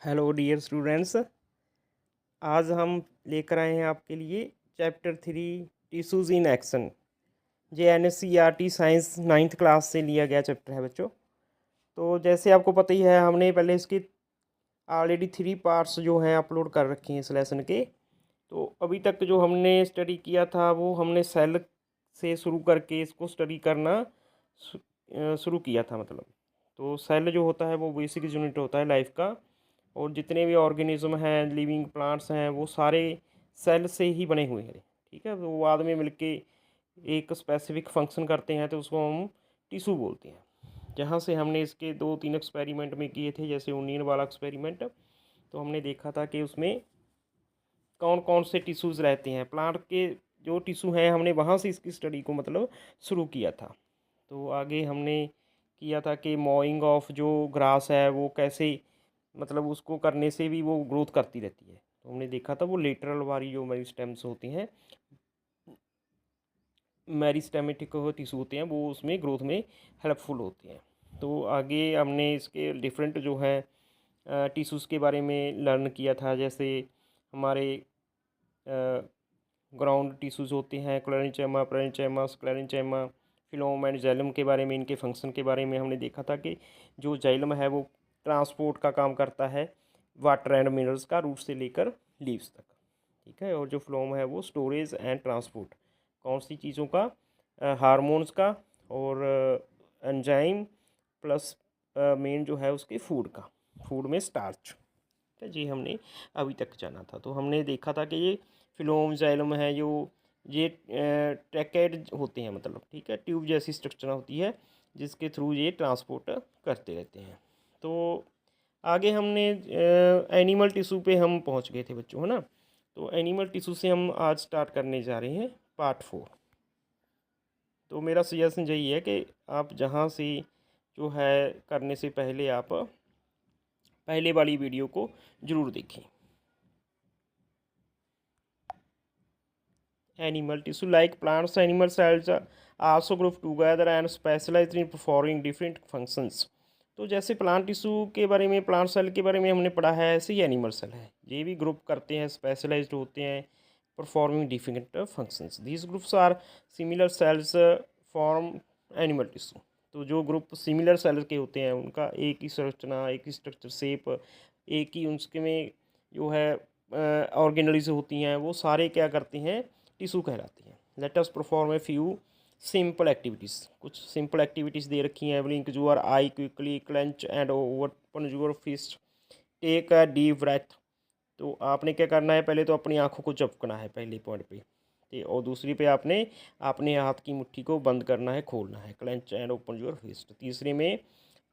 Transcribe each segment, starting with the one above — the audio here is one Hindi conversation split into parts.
Hello dear students. आज हम लेकर आए हैं आपके लिए chapter 3 tissues in action. J N S C R T science 9th class से लिया गया चैप्टर है बच्चों। तो जैसे आपको पता ही है, हमने पहले इसके ऑलरेडी 3 पार्ट्स जो हैं अपलोड कर रखे हैं इस लेसन के। तो अभी तक जो हमने स्टडी किया था वो हमने सेल से शुरू करके इसको स्टडी करना शुरू किया था। मतलब तो सेल जो होता है वो बेसिक यूनिट होता है लाइफ का, और जितने भी ऑर्गेनिज्म हैं, लिविंग प्लांट्स हैं, वो सारे सेल से ही बने हुए हैं। ठीक है, तो वो बाद में मिलके एक स्पेसिफिक फंक्शन करते हैं, तो उसको हम टिश्यू बोलते हैं। जहाँ से हमने इसके 2-3 एक्सपेरिमेंट में किए थे, जैसे उन्नीन वाला एक्सपेरिमेंट, तो हमने देखा था कि उसमें कौन कौन से टिश्यूज़ रहते हैं प्लांट के। जो टिश्यू हैं हमने वहाँ से इसकी स्टडी को मतलब शुरू किया था। तो आगे हमने किया था कि मोइंग ऑफ जो ग्रास है वो कैसे, मतलब उसको करने से भी वो ग्रोथ करती रहती है। तो हमने देखा था वो लेटरल वाली जो मेरिस्टेम्स होती हैं, मेरिस्टेमेटिक टिश्यू होते हैं, वो उसमें ग्रोथ में हेल्पफुल होते हैं। तो आगे हमने इसके डिफरेंट जो है टिश्यूज़ के बारे में लर्न किया था। जैसे हमारे ग्राउंड टिश्यूज़ होते हैं, क्लेरेंचेमा, पेरेंचेमा, स्क्लेरेंचेमा, फिलोम एंड जाइलम के बारे में, इनके फंक्शन के बारे में हमने देखा था कि जो जाइलम है वो ट्रांसपोर्ट का काम करता है वाटर एंड मिनरल्स का, रूट से लेकर लीव्स तक। ठीक है, और जो फ्लोम है वो स्टोरेज एंड ट्रांसपोर्ट कौन सी चीज़ों का, हार्मोन्स का और एंजाइम प्लस मेन जो है उसके फूड का, फूड में स्टार्च। ठीक है जी, हमने अभी तक जाना था। तो हमने देखा था कि ये फिलोम जाइलम है जो ये ट्रैकेड होते हैं, मतलब ठीक है, ट्यूब जैसी स्ट्रक्चर होती है जिसके थ्रू ये ट्रांसपोर्ट करते रहते हैं। तो आगे हमने एनिमल टिश्यू पे हम पहुंच गए थे बच्चों, है ना। तो एनिमल टिश्यू से हम आज स्टार्ट करने जा रहे हैं पार्ट 4। तो मेरा सजेशन यही है कि आप जहाँ से जो है करने से पहले आप पहले वाली वीडियो को ज़रूर देखें। Animal tissue like plants, animal cells are also grouped together and specialized in performing different functions। तो जैसे प्लांट टिश्यू के बारे में, प्लांट सेल के बारे में हमने पढ़ा है, ऐसे ही एनिमल सेल है, ये भी ग्रुप करते हैं, स्पेशलाइज्ड होते हैं, performing different functions. These groups are similar cells form animal tissue. तो जो ग्रुप सिमिलर सेल के होते हैं उनका एक ही संरचना, एक ही स्ट्रक्चर, शेप, एक ही उसके में जो है ऑर्गेनलीज होती हैं, वो सारे क्या करते हैं, टिश्यू कहलाती हैं। Let us perform a few simple activities. कुछ सिंपल एक्टिविटीज़ दे रखी हैं। Blink your eye quickly, clench and open your fist, take a deep breath. तो आपने क्या करना है, पहले तो अपनी आंखों को झपकना है पहले पॉइंट पे, और दूसरी पे आपने अपने हाथ की मुट्ठी को बंद करना है, खोलना है, clench and open your fist. तीसरे में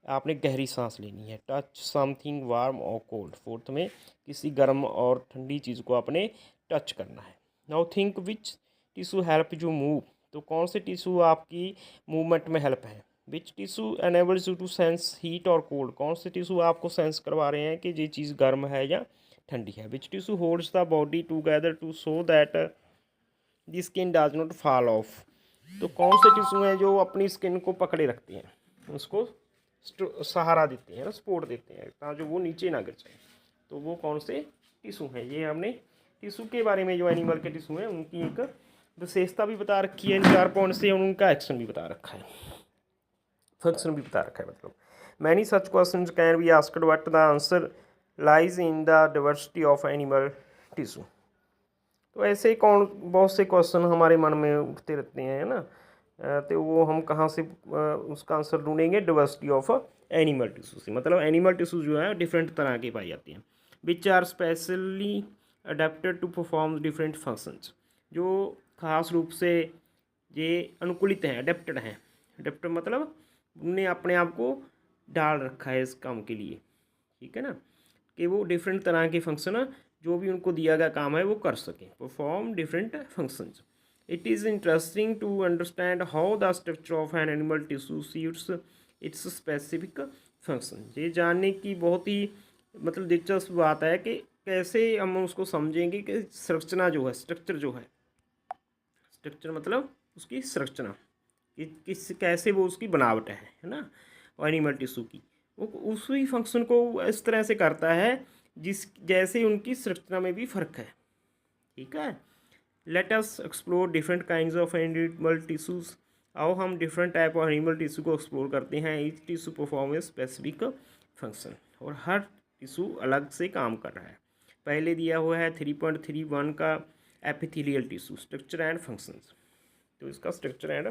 आपने गहरी सांस लेनी है, टच समथिंग वार्म और कोल्ड। फोर्थ में किसी गर्म और ठंडी चीज़ को आपने टच करना है। Now think which tissue help you move. तो कौन से टिश्यू आपकी मूवमेंट में हेल्प है। Which tissue enables you to sense heat और कोल्ड। कौन से टिश्यू आपको सेंस करवा रहे हैं कि ये चीज़ गर्म है या ठंडी है। Which tissue holds the body together to so that the skin does not fall off. तो कौन से टिश्यू हैं जो अपनी स्किन को पकड़े रखते हैं, उसको सहारा देते हैं, सपोर्ट देते हैं, ताकि वो नीचे ना गिर जाए। तो वो कौन से टिश्यू हैं, ये हमने टिश्यू के बारे में, जो एनिमल के टिश्यू हैं उनकी एक विशेषता भी बता रखी है इन 4 पॉइंट से, और उनका एक्शन भी बता रखा है, फंक्शन भी बता रखा है। मतलब many such question can be asked but the answer lies in the diversity of animal tissue. तो ऐसे कौन बहुत से क्वेश्चन हमारे मन में उठते रहते हैं, है ना। तो वो हम कहाँ से उसका आंसर ढूंढेंगे, डाइवर्सिटी ऑफ एनिमल टिश्यू से। मतलब एनिमल टिश्यू जो है डिफरेंट तरह के पाई जाती हैं, which are specially adapted to perform different functions. जो खास रूप से ये अनुकूलित हैं, अडेप्टेड हैं। अडेप्टेड मतलब उन्होंने अपने आप को डाल रखा है इस काम के लिए। ठीक है ना, कि वो डिफरेंट तरह के फंक्शन, जो भी उनको दिया गया काम है वो कर सकें, perform different functions. It is interesting to understand how the structure of an animal tissue suits its specific function. ये जानने की बहुत ही मतलब दिलचस्प बात है कि कैसे हम उसको समझेंगे कि संरचना जो है, स्ट्रक्चर जो है, स्ट्रक्चर मतलब उसकी संरचना कि किस कैसे वो उसकी बनावट है ना, एनिमल टिश्यू की, वो उसी फंक्शन को इस तरह से करता है जिस जैसे उनकी संरचना में भी फर्क है। ठीक है, let us explore different kinds of animal tissues. आओ हम different type of animal tissue को एक्सप्लोर करते हैं। Each tissue perform a specific function, और हर टिश्यू अलग से काम कर रहा है। पहले दिया हुआ है 3.31 का epithelial tissue structure and functions. तो इसका स्ट्रक्चर एंड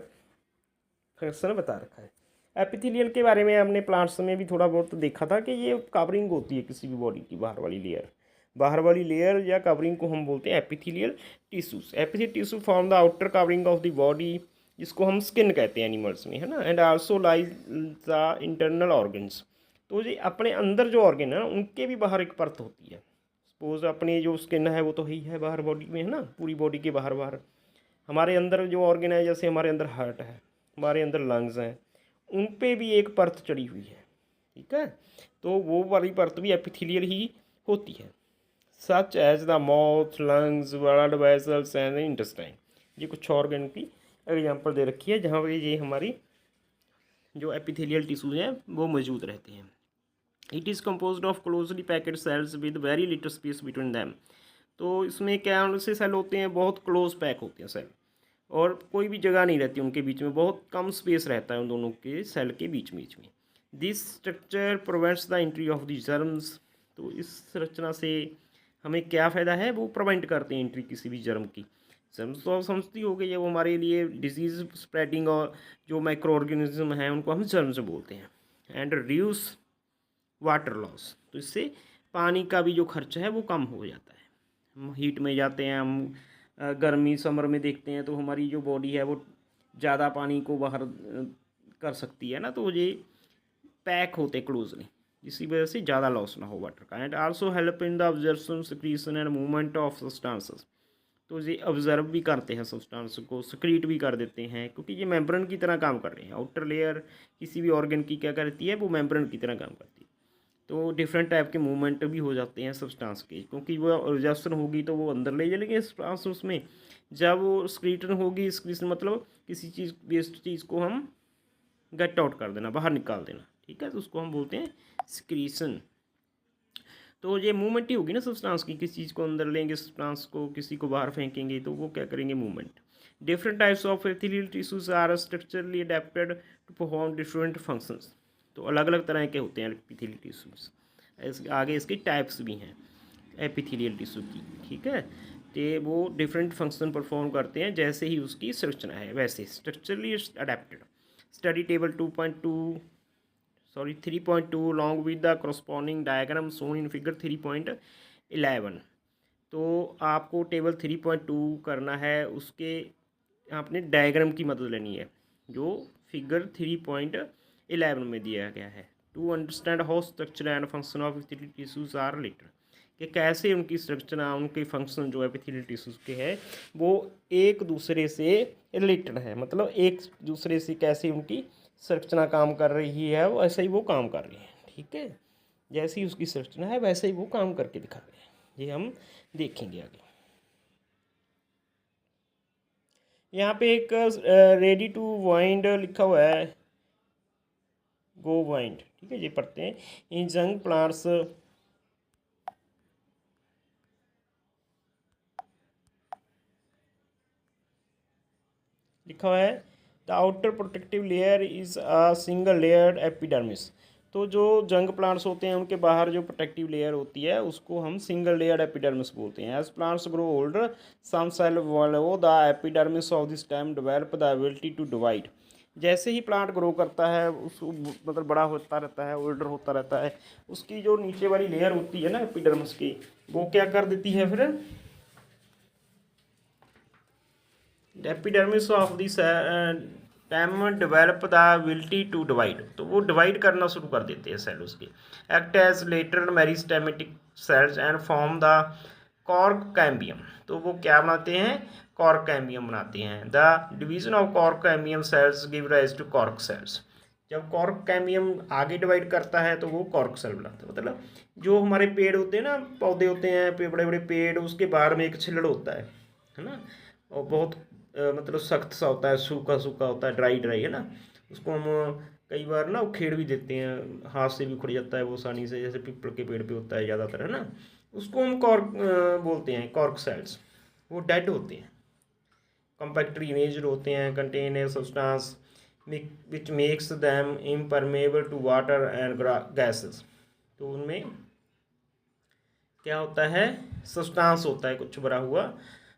फंक्शन बता रखा है। एपिथेलियल के बारे में हमने प्लांट्स में भी थोड़ा बहुत देखा था कि ये कवरिंग होती है किसी भी बॉडी की, बाहर वाली लेयर या कवरिंग को हम बोलते हैं epithelial tissues. Epithelial tissue form the outer covering of the body, जिसको हम स्किन कहते हैं एनिमल्स में, है ना। And also lies the internal organs. तो ये अपने अंदर जो ऑर्गन है ना, उनके भी बाहर एक परत होती है। सपोज अपनी जो स्किन है वो तो ही है बाहर बॉडी में, है ना, पूरी बॉडी के बाहर बाहर। हमारे अंदर जो ऑर्गन है, जैसे हमारे अंदर हार्ट है, हमारे अंदर लंग्स हैं, उन पे भी एक परत चढ़ी हुई है। ठीक है, तो वो वाली परत भी एपिथेलियल ही होती है। Such as the mouth, lungs, blood vessels and intestine. ये कुछ ऑर्गन की एग्जांपल दे रखी है जहाँ पे ये हमारी जो एपिथेलियल टिश्यूज हैं वो मौजूद रहते हैं। It is composed of closely packed cells with very little space between them. तो इसमें क्या से सेल होते हैं, बहुत क्लोज पैक होते हैं सेल, और कोई भी जगह नहीं रहती उनके बीच में, बहुत कम स्पेस रहता है उन दोनों के सेल के बीच में। This structure prevents the entry of the germs. तो इस संरचना से हमें क्या फ़ायदा है, वो प्रिवेंट करते हैं एंट्री किसी भी जर्म की। जर्म्स तो आप समझती हो गई है, वो हमारे लिए डिजीज़ स्प्रेडिंग और जो माइक्रो ऑर्गेनिज्म हैं उनको हम जर्म्स बोलते हैं। And reduce water loss. तो इससे पानी का भी जो खर्चा है वो कम हो जाता है। हम हीट में जाते हैं, हम गर्मी समर में देखते हैं तो हमारी जो बॉडी है वो ज़्यादा पानी को बाहर कर सकती है ना, तो ये पैक होते क्लोजली, इसी वजह से ज़्यादा लॉस ना हो वाटर का। And also help in the observation, secretion and movement of substances. तो ये ऑब्जर्व भी करते हैं सब्सटेंस को, सिक्रीट भी कर देते हैं, क्योंकि ये मेम्ब्रेन की तरह काम कर रहे हैं। आउटर लेयर किसी भी ऑर्गन की क्या करती है, वो मेम्ब्रेन की तरह काम करती है। तो डिफरेंट टाइप के मूवमेंट भी हो जाते हैं सब्सटेंस के, क्योंकि वो ऑब्जर्वेशन होगी तो वो अंदर ले चलेंगे सब्सटेंस उसमें। जब वो स्क्रीटन होगी, स्क्रीटन मतलब किसी चीज़ वेस्ट चीज़ को हम गेट आउट कर देना, बाहर निकाल देना। ठीक है, तो उसको हम बोलते हैं स्क्रीशन। तो ये मूवमेंट ही होगी ना सब्सटेंस की, किसी चीज़ को अंदर लेंगे सब्सटेंस को, किसी को बाहर फेंकेंगे, तो वो क्या करेंगे, movement. Different types of epithelial tissues are structurally adapted to perform different functions. तो अलग अलग तरह के होते हैं एपिथेलियल टिश्यूज। आगे इसकी टाइप्स भी हैं एपिथेलियल टिश्यू की। ठीक है, तो वो डिफरेंट फंक्शन परफॉर्म करते हैं जैसे ही उसकी संरचना है वैसे, structurally adapted. Study table 3.2 along with the corresponding diagram shown in figure 3.11। तो आपको टेबल 3.2 करना है, उसके आपने डायग्राम की मदद लेनी है जो फिगर 3.11 में दिया गया है। To understand how structure and function of epithelial tissues are related, कि कैसे उनकी स्ट्रक्चर, उनके फंक्शन जो एपिथेलियल टिश्यूज के हैं वो एक दूसरे से रिलेटेड है, मतलब एक दूसरे से कैसे उनकी संरचना काम कर रही है, वैसे ही वो काम कर रही है। ठीक है, जैसी उसकी संरचना है वैसे ही वो काम करके दिखा रहे हैं, ये हम देखेंगे आगे। यहाँ पे एक रेडी टू वाइंड लिखा हुआ है, गो वाइंड। ठीक है, ये पढ़ते हैं। इन जंग प्लांट्स लिखा हुआ है the outer protective layer is a single layer epidermis. तो जो जंग प्लांट्स होते हैं उनके बाहर जो प्रोटेक्टिव लेयर होती है उसको हम सिंगल लेयर एपिडर्मिस बोलते हैं। As plants grow older some cell of the epidermis of this time develop the ability to divide. जैसे ही प्लांट ग्रो करता है उस मतलब बड़ा होता रहता है, ओल्डर होता रहता है, उसकी जो नीचे वाली लेयर होती है ना एपिडर्मिस की, वो क्या कर देती है फिर, epidermis of this time develop the ability to divide. तो वो डिवाइड करना शुरू कर देते हैं सेल उसके। Act as later meristematic cells and form the cork cambium. तो वो क्या बनाते हैं, कॉर्क कैम्बियम बनाते हैं। The division of cork cambium cells give rise to cork cells. जब कॉर्क कैम्बियम आगे डिवाइड करता है तो वो कॉर्क सेल बनाता है। मतलब जो हमारे पेड़ होते हैं ना, पौधे होते हैं, बड़े बड़े पेड़, उसके बाहर में एक छिलड़ होता है ना, और बहुत मतलब सख्त सा होता है, सूखा सूखा होता है, ड्राई ड्राई, है ना। उसको हम कई बार ना उखेड़ भी देते हैं, हाथ से भी उखड़ जाता है वो आसानी से, जैसे पीपल के पेड़ पे होता है ज़्यादातर, है ना। उसको हम कॉर्क बोलते हैं, कॉर्क सेल्स। वो डेड होते हैं, कॉम्पैक्टली इमेज्ड होते हैं, contain a substance which makes them impermeable to water and gases. तो उनमें क्या होता है, सब्सटेंस होता है कुछ भरा हुआ,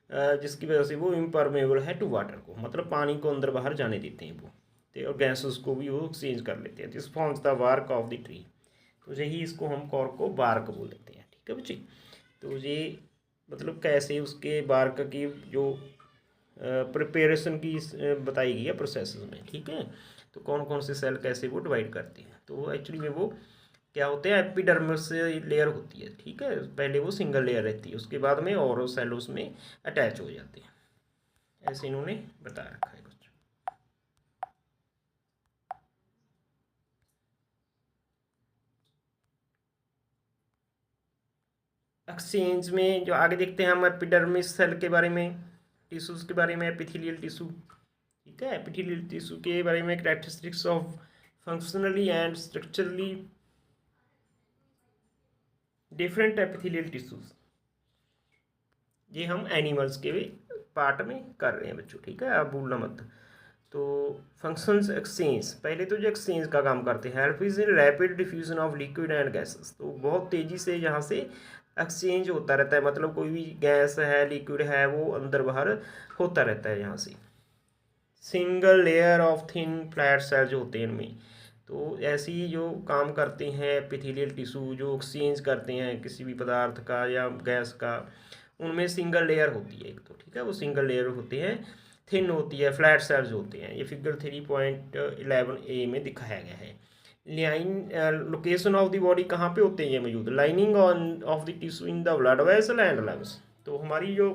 जिसकी वजह से वो इम्परमेबल है टू वाटर को, मतलब पानी को अंदर बाहर जाने देते हैं वो, और गैसेस को भी वो एक्सचेंज कर लेते हैं। This forms the bark of the tree. तो यही इसको हम कॉर्क को बार्क बोल देते हैं, ठीक है बच्चे। तो ये मतलब कैसे उसके बार्क की जो प्रिपेरेशन की बताई गई है प्रोसेस में, ठीक है। तो कौन कौन से सेल कैसे वो डिवाइड करते हैं, तो एक्चुअली में वो क्या होते हैं, एपिडर्मिस लेयर होती है, ठीक है। पहले वो सिंगल लेयर रहती है, उसके बाद में और सेल उसमें अटैच हो जाते हैं, ऐसे इन्होंने बता रखा है कुछ। एक्सचेंज में जो आगे देखते हैं हम, एपिडर्मिस सेल के बारे में, टिश्यूज के बारे में, एपिथेलियल टिश्यू, ठीक है। एपिथेलियल टिश्यू के बारे में characteristics of functionally and structurally different epithelial tissues, ये हम एनिमल्स के भी पार्ट में कर रहे हैं बच्चों, ठीक है, आप भूलना मत। तो फंक्शंस एक्सचेंज, पहले तो जो एक्सचेंज का काम करते हैं, help is in rapid diffusion of liquid and gases. तो बहुत तेज़ी से यहाँ से एक्सचेंज होता रहता है, मतलब कोई भी गैस है, लिक्विड है, वो अंदर बाहर होता रहता है यहाँ से। Single layer of thin flat sales होते हैं इनमें। तो ऐसी जो काम करते हैं एपिथेलियल टिश्यू, जो एक्सचेंज करते हैं किसी भी पदार्थ का या गैस का, उनमें सिंगल लेयर होती है एक, तो ठीक है, वो सिंगल लेयर होते हैं, थिन होती है, फ्लैट सेल्स होते हैं। ये फिगर 3.11a में दिखाया गया है। Line location of the body कहाँ पे होते हैं ये मौजूद, lining on off the tissue in the blood vessel and lungs. तो हमारी जो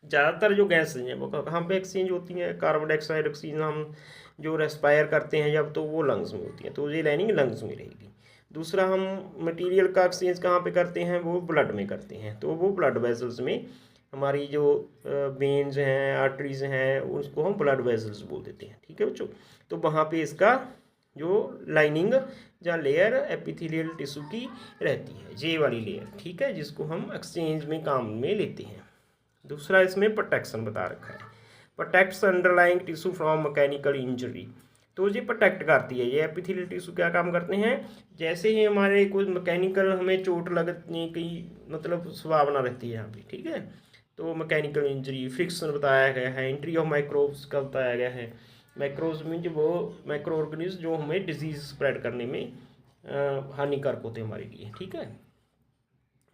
ज़्यादातर जो गैस हैं वो कहाँ पे एक्सचेंज होती हैं, कार्बन डाइऑक्साइड, ऑक्सीजन हम जो रेस्पायर करते हैं जब, तो वो लंग्स में होती हैं, तो ये लाइनिंग लंग्स में रहेगी। दूसरा, हम मटेरियल का एक्सचेंज कहाँ पे करते हैं, वो ब्लड में करते हैं, तो वो ब्लड वेसल्स में, हमारी जो वेन्स हैं, आर्टरीज हैं, उसको हम ब्लड वेसल्स बोल देते हैं, ठीक है बच्चों। तो वहाँ पे इसका जो लाइनिंग या लेयर एपिथेलियल टिश्यू की रहती है, ये वाली लेयर, ठीक है, जिसको हम एक्सचेंज में काम में लेते हैं। दूसरा इसमें प्रोटेक्शन बता रखा है, protects underlying tissue from mechanical injury. तो ये प्रोटेक्ट करती है, ये एपिथेलियल टिश्यू क्या काम करते हैं, जैसे ही हमारे कोई मैकेनिकल हमें चोट लगने की मतलब संभावना रहती है यहाँ पे, ठीक है। तो मैकेनिकल इंजरी, फ्रिक्शन बताया गया है, एंट्री ऑफ माइक्रोब्स का बताया गया है। माइक्रोब्स मीन जो वो माइक्रो ऑर्गेनिज्म जो हमें डिजीज स्प्रेड करने में हानिकारक होते हैं हमारे लिए, ठीक है।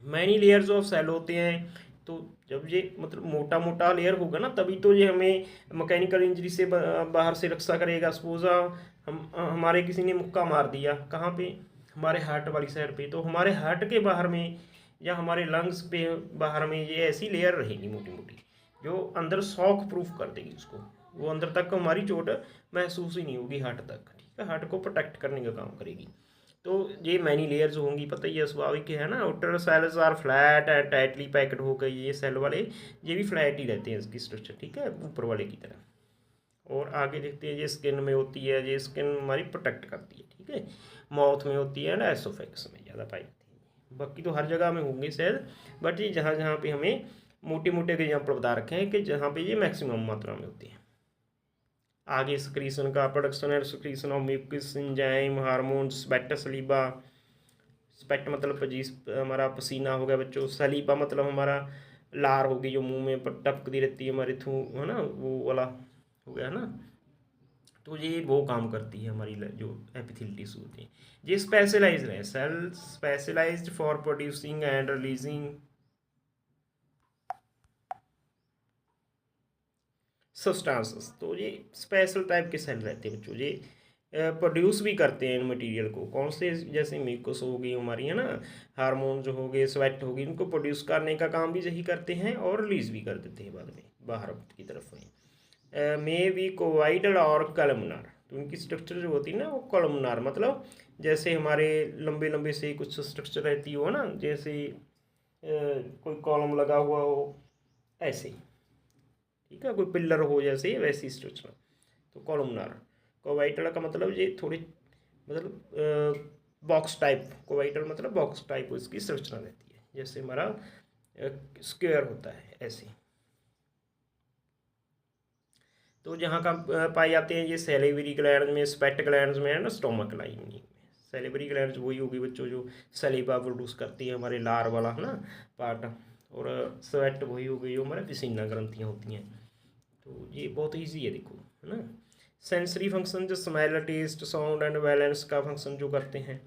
मैनी लेयर्स ऑफ सेल होते हैं। तो जब ये मतलब मोटा मोटा लेयर होगा ना, तभी तो ये हमें मैकेनिकल इंजरी से बाहर से रक्षा करेगा। सपोज हम हमारे किसी ने मुक्का मार दिया, कहाँ पे, हमारे हार्ट वाली साइड पे, तो हमारे हार्ट के बाहर में या हमारे लंग्स पे बाहर में ये ऐसी लेयर रहेगी मोटी मोटी, जो अंदर शॉक प्रूफ कर देगी उसको, वो अंदर तक हमारी चोट महसूस ही नहीं होगी हार्ट तक, ठीक है, हार्ट को प्रोटेक्ट करने का काम करेगी। तो ये मैनी लेयर्स होंगी, पता ही है, स्वाभाविक है ना। Outer cells are flat and tightly packed हो गई, ये सेल वाले ये भी फ्लैट ही रहते हैं इसकी स्ट्रक्चर, ठीक है, ऊपर वाले की तरह। और आगे देखते हैं, ये स्किन में होती है, ये स्किन हमारी प्रोटेक्ट करती है, ठीक है। माउथ में होती है ना, एसोफेक्स में ज़्यादा पाई जाती है, बाकी तो हर जगह में होंगे सेल, बट ये जहाँ जहाँ पे हमें मोटे मोटे एग्जाम्पल बता रखे हैं कि जहाँ पे ये मैक्सिमम मात्रा में होती है। आगे सक्रीशन का production and secretion of mucus enzyme hormones, sweat saliva, sweat मतलब पजीस हमारा पसीना हो गया बच्चों, सलीबा मतलब हमारा लार होगी जो मुंह में टपकती रहती है हमारे थू, है ना, वो वाला हो गया ना। तो ये वो काम करती है हमारी जो एपिथेलियल टिश्यू होती है, ये स्पेशलाइज्ड है, cell specialised for producing and releasing substances. तो ये स्पेशल टाइप के सेल रहते हैं बच्चों, ये प्रोड्यूस भी करते हैं इन मटेरियल को, कौन से, जैसे म्यूकस हो गई हमारी, है ना, हार्मोन जो हो गए, स्वेट हो गई, इनको प्रोड्यूस करने का काम भी यही करते हैं और रिलीज भी कर देते हैं बाद में बाहर की तरफ में। मे बी कोवाइडल और कलमनार, तो उनकी स्ट्रक्चर जो होती है ना, वो कलमनार मतलब जैसे हमारे लंबे लंबे से कुछ स्ट्रक्चर रहती हो ना, जैसे कोई कॉलम लगा हुआ हो ऐसे, ठीक है, कोई पिल्लर हो जैसे वैसी स्ट्रक्चर, तो कॉलमनार। कोवाइटल का मतलब ये थोड़ी मतलब बॉक्स टाइप, कोवाइटल मतलब बॉक्स टाइप उसकी संरचना रहती है, जैसे हमारा स्क्वायर होता है ऐसे। तो जहाँ का पाए जाते हैं ये सैलिवरी ग्लैंड में, स्वेट ग्लैंड में एंड स्टोमक लाइनिंग में। सैलिवरी ग्लैंड वही होगी बच्चों जो सलीवा प्रोड्यूस करती है, हमारे लार वाला है ना पार्ट, और स्वेट वही हो गई जो हमारे पसीना ग्रंथियाँ होती हैं। तो ये बहुत ईजी है देखो, है ना। सेंसरी फंक्शन जो smell, taste, sound and balance का फंक्शन जो करते हैं,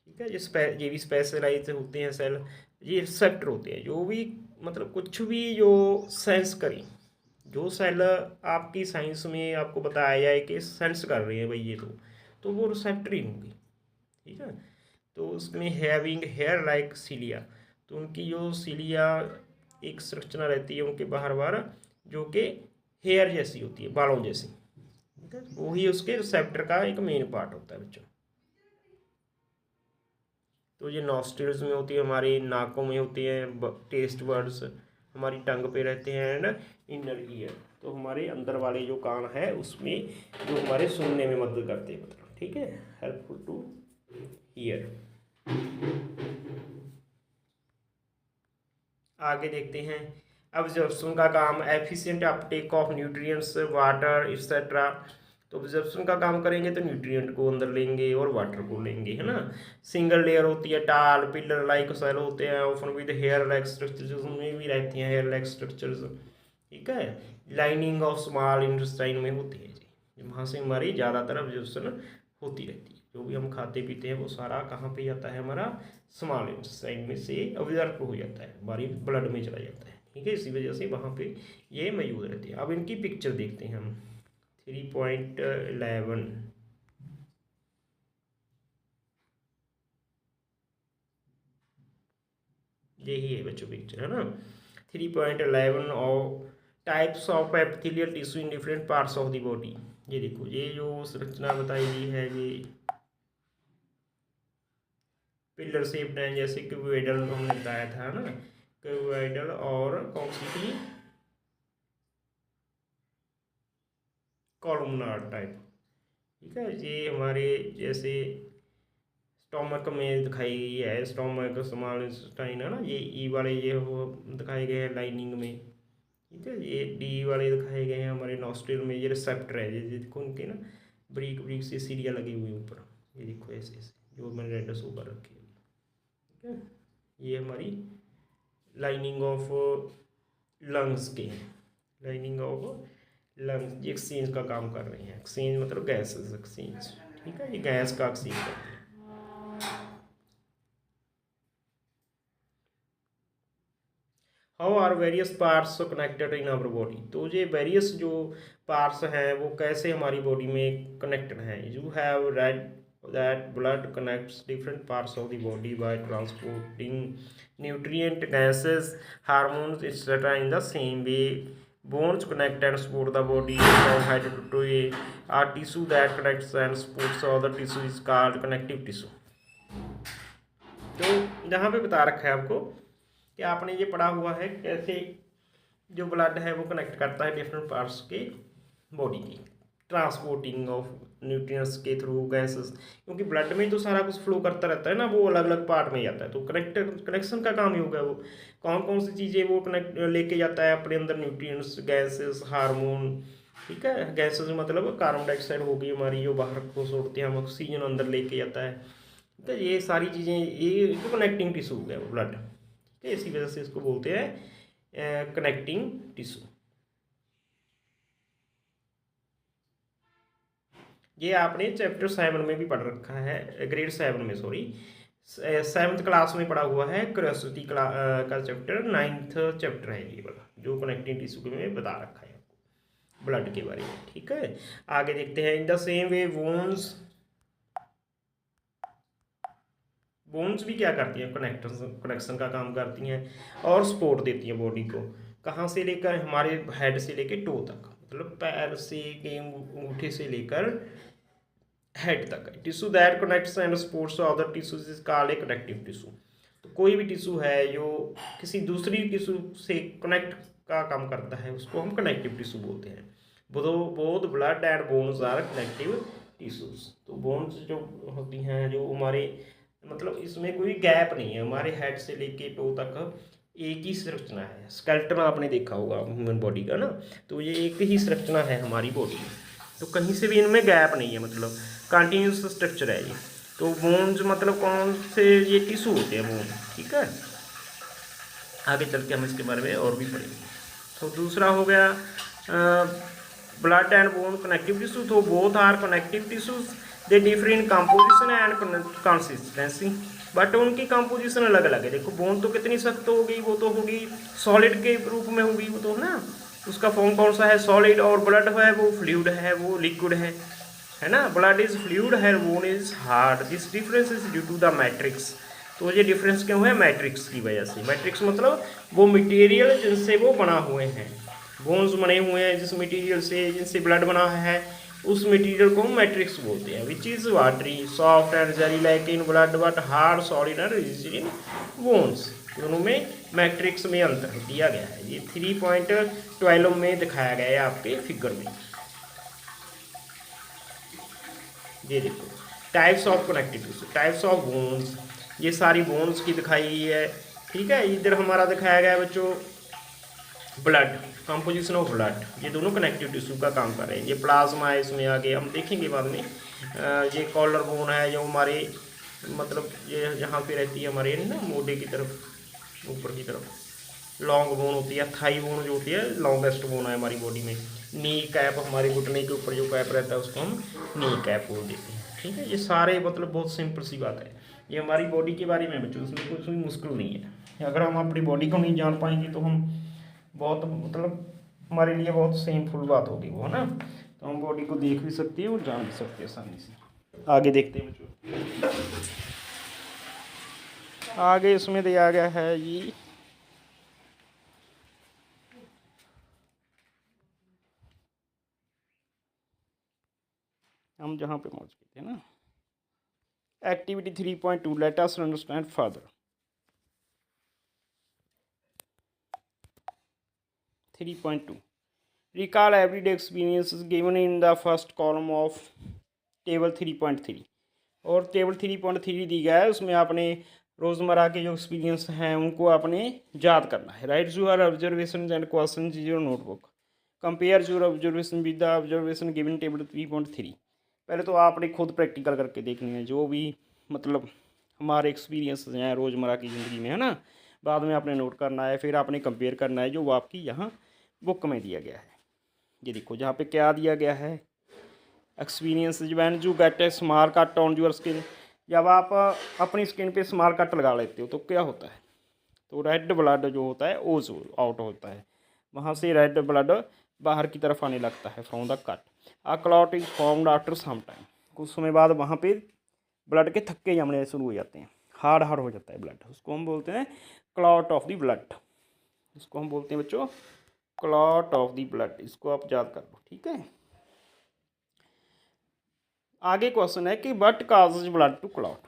ठीक है। ये भी स्पेशलाइज होते हैं सेल, ये रिसेप्टर होते हैं जो भी मतलब कुछ भी जो सेंस करें, जो सेल आपकी साइंस में आपको बताया जाए कि सेंस कर रहे हैं भाई ये, तो वो रिसेप्टर ही होंगी, ठीक है। तो उसमें हैविंग हेयर लाइक सीलिया, तो उनकी जो सीलिया एक संरचना रहती है उनके बाहर बाहर, जो कि हेयर जैसी होती है, बालों जैसी, ठीक है। वही उसके रिसेप्टर का एक मेन पार्ट होता है बच्चों। तो ये नॉस्ट्रिल्स में होती है, हमारी नाकों में होती है, टेस्ट बर्ड्स हमारी टंग पे रहते हैं, एंड इनर ईयर, तो हमारे अंदर वाले जो कान है उसमें जो हमारे सुनने में मदद करते हैं, मतलब ठीक है, हेल्पफुल टू ईयर। आगे देखते हैं ऑब्जर्प्शन का काम, efficient Uptake of nutrients, water etcetera. तो ऑब्जर्प्शन का काम करेंगे तो न्यूट्रिएंट को अंदर लेंगे और वाटर को लेंगे, है ना। सिंगल लेयर होती है, टाल पिलर लाइक सेल होते हैं, often with hair like structures, उनमें भी रहती हैं हेयर लाइक स्ट्रक्चर्स, ठीक है। लाइनिंग ऑफ स्मॉल इंटेस्टाइन में होती है जी, वहाँ से हमारी ज़्यादातर ऑब्जर्प्शन होती रहती है। जो भी हम खाते पीते हैं वो सारा कहाँ पे जाता है, हमारा स्मॉल इंटेस्टाइन में से ऑब्जर्व हो जाता है, हमारी ब्लड में चला जाता है, ठीक है। इसी वजह से वहाँ पे ये मौजूद रहती है। अब इनकी पिक्चर देखते हैं हम 3.11। यही है बच्चों पिक्चर, है ना। 3.11 और types of epithelial tissue in different parts of the body. ये देखो ये जो संरचना बताई गई है ये पिलर शेप्ड है, जैसे क्यूबोइडल हमने बताया था ना, क्यूबोइडल, और कौन सी थी, कॉलमनार टाइप, ठीक है। ये हमारे जैसे स्टोमक में दिखाई गई है, स्टोमक स्मॉल इंटेस्टाइन है ना, ये ई वाले ये वो दिखाए गए हैं लाइनिंग में, ठीक है। ये डी वाले दिखाए गए हैं हमारे नॉस्ट्रिल में, ये रिसेप्टर है, ये देखो उनके ना ब्रीक ब्रीक से सीढ़ियाँ लगी हुई ऊपर, ये देखो ऐसे ऐसे जो मैंने रेड से ऊपर रखी हुई, ठीक है। ये हमारी लाइनिंग ऑफ लंग्स के हैं, लाइनिंग ऑफ लंग्स, ये एक्सचेंज का काम कर रहे हैं, एक्सचेंज मतलब गैसेस एक्सचेंज, ठीक है, ये गैस का एक्सचेंज करते हैं। How are various parts connected in our body, तो ये वेरियस जो पार्ट्स हैं वो कैसे हमारी बॉडी में कनेक्टेड हैं। You have read that blood connects different parts of the body by transporting nutrient, gases, hormones etcetera in the same way bones connect and support the body from head to toe. A tissue that connects and supports other tissue is called connective tissue। तो यहाँ पे बता रखा है आपको कि आपने ये पढ़ा हुआ है कैसे जो ब्लड है वो कनेक्ट करता है डिफरेंट पार्ट्स के बॉडी की, ट्रांसपोर्टिंग ऑफ न्यूट्रिएंट्स के थ्रू गैसेस, क्योंकि ब्लड में तो सारा कुछ फ्लो करता रहता है ना, वो अलग अलग पार्ट में जाता है, तो कनेक्शन का काम ही होगा। वो कौन कौन सी चीज़ें वो कनेक्ट लेके जाता है अपने अंदर, न्यूट्रिएंट्स, गैसेस, हार्मोन, ठीक है। गैसेस मतलब कार्बन डाइऑक्साइड होगी हमारी जो बाहर को छोड़ते हैं, हम ऑक्सीजन अंदर लेके जाता है, तो ये सारी चीज़ें, ये तो कनेक्टिंग टिश्यू हो गया वो ब्लड, ठीक है। इसी वजह से इसको बोलते हैं कनेक्टिंग टिश्यू। ये आपने चैप्टर 7 में भी पढ़ रखा है, ग्रेड 7 में, सॉरी 7th क्लास में पढ़ा हुआ है, क्यूरियोसिटी का चैप्टर 9th चैप्टर है ये वाला, जो कनेक्टिंग टिश्यू के में बता रखा है आपको ब्लड के बारे में, ठीक है। आगे देखते हैं, in the same way bones, bones भी क्या करती हैं, कनेक्शन का काम करती हैं और सपोर्ट देती हैं बॉडी को, कहाँ से लेकर, हमारे हेड से लेकर टो तक, मतलब पैर से के अंगूठे से लेकर हेड तक। Tissue that connects and supports other tissues is called a connective tissue. तो कोई भी टिश्यू है जो किसी दूसरी टिश्यू से कनेक्ट का काम करता है उसको हम कनेक्टिव टिश्यू बोलते हैं। Both blood and bones are connective tissues. तो बोन्स जो होती हैं, जो हमारे मतलब इसमें कोई गैप नहीं है, हमारे हेड से लेके टो तक एक ही संरचना है। स्केलेटन आपने देखा होगा ह्यूमन बॉडी का ना, तो ये एक ही संरचना है हमारी बॉडी में, तो कहीं से भी इनमें गैप नहीं है, मतलब कंटिन्यूस स्ट्रक्चर है ये। तो बोन्स मतलब कौन से, ये टिश्यू होते हैं बोन, ठीक है। आगे चल के हम इसके बारे में और भी पढ़ेंगे। तो दूसरा हो गया blood and bone connective tissue. तो both are connective tissues, they differ in composition and consistency, but उनकी कंपोजिशन अलग अलग है। देखो बोन तो कितनी सख्त होगी, वो तो होगी सॉलिड के रूप में होगी, वो तो ना, उसका फॉर्म कौन सा है, सॉलिड। और ब्लड है वो फ्लूइड है, वो लिक्विड है ना। ब्लड इज फ्लूइड है, bone is hard. This difference is due to the matrix. तो ये डिफरेंस क्यों है, मैट्रिक्स की वजह से। मैट्रिक्स मतलब वो मटेरियल जिनसे वो बना हुए हैं, बोन्स बने हुए हैं जिस मटेरियल से, जिनसे ब्लड बना है, उस मटेरियल को मैट्रिक्स बोलते हैं। Which is watery soft and jelly like in blood but hard solid and rigid in bones. दोनों में मैट्रिक्स में अंतर दिया गया है। ये 3.12 में दिखाया गया है आपके फिगर में। ये देखो types of connective tissue, types of bones, ये सारी बोन्स की दिखाई गई है, ठीक है। इधर हमारा दिखाया गया है बच्चों ब्लड, कंपोजिशन ऑफ ब्लड, ये दोनों कनेक्टिव टिश्यू का काम कर रहे हैं। ये प्लाज्मा है, इसमें आगे हम देखेंगे बाद में। ये कॉलर बोन है जो हमारे मतलब ये यहाँ पे रहती है हमारे ना मोढे की तरफ, ऊपर की तरफ लॉन्ग बोन होती है। थाई बोन जो होती है लॉन्गेस्ट बोन है हमारी बॉडी में। नी कैप, हमारे घुटने के ऊपर जो कैप रहता है उसको हम नी कैप बोल देते हैं, ठीक है। ये सारे मतलब बहुत सिंपल सी बात है, ये हमारी बॉडी के बारे में बच्चों, इसमें कुछ भी मुश्किल नहीं है। अगर हम अपनी बॉडी को नहीं जान पाएंगे तो हम बहुत मतलब हमारे लिए बहुत सेमफुल बात होगी वो, है ना। तो हम बॉडी को देख भी सकते हैं और जान भी सकते हैं आसानी से। आगे देखते हैं बच्चों, आगे इसमें दिया गया है ये हम जहाँ पे पहुँच गए थे ना, activity 3.2 let us understand further. 3.2 recall everyday experiences given in the first column of table 3.3। और टेबल 3.3 दी गया है, उसमें आपने रोज़मर्रा के जो एक्सपीरियंस हैं उनको आपने याद करना है। Write your observation and question your notebook, compare your observation with the observation given table 3.3। पहले तो आपने खुद प्रैक्टिकल करके देखनी है जो भी मतलब हमारे एक्सपीरियंस हैं रोज़मर्रा की ज़िंदगी में, है ना। बाद में आपने नोट करना है, फिर आपने कंपेयर करना है जो वो आपकी यहाँ बुक में दिया गया है। ये देखो जहाँ पे क्या दिया गया है, experience when you get A small cut on your skin. जब आप अपनी स्किन पे स्मॉल कट लगा लेते हो तो क्या होता है, तो रेड ब्लड जो होता है ओज आउट होता है, वहाँ से रेड ब्लड बाहर की तरफ आने लगता है from the cut. A clot is formed after some time, कुछ समय बाद वहाँ पे ब्लड के थक्के जमने शुरू हो जाते हैं, हार्ड हार्ड हो जाता है ब्लड, उसको हम बोलते हैं क्लॉट ऑफ द ब्लड। इसको हम बोलते हैं बच्चों क्लॉट ऑफ द ब्लड, इसको आप याद कर लो, ठीक है। आगे क्वेश्चन है कि what causes blood to clot.